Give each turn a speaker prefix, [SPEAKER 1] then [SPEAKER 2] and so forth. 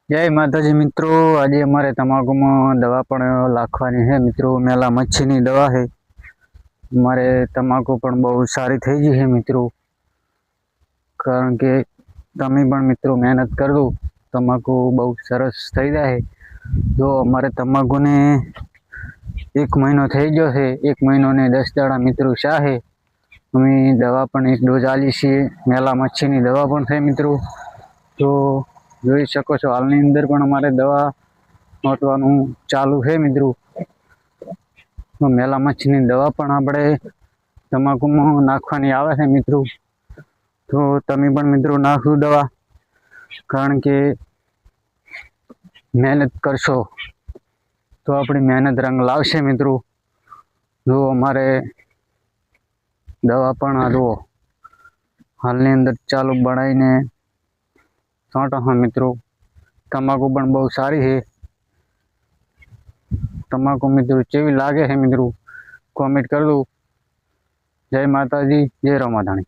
[SPEAKER 1] जय माताजी मित्रों। आज अमारे तमाकू में दवा पण लाखवानी है मित्रों। मेला मच्छी नी दवा है। मारे तमाकू पण बहुत सारी थई गई है मित्रों। कारण के तमे पण मित्रों मेहनत कर दो, तमाकू बहुत सरस थई जाए। जो अमारे तमाकू ने 1 महीनो थई गयो है। 1 महीनो ने 10 दाड़ा मित्रों शा है। अमे दवा पण एक डोज आली छे। मेला मच्छी नी दवा पण है मित्रों। तो જોઈ શકો છો હાલની અંદર પણ અમારે દવા નોંધવાનું ચાલુ છે મિત્રો। તો મેલા મચ્છીની દવા પણ આપણે તમાકુમાં નાખવાની આવે છે મિત્રો। તો તમે પણ મિત્રો નાખો દવા, કારણ કે મહેનત કરશો તો આપણી મહેનત રંગ લાવશે મિત્રો। જો અમારે દવા પણ આ જુઓ હાલની અંદર ચાલુ બનાવીને छांटो हाँ मित्रों। तमाकू पण बहुत सारी है। तमाकू मित्रों केवी लागे है मित्रों कमेंट कर दो। जय माताजी, जय रामाधाणी।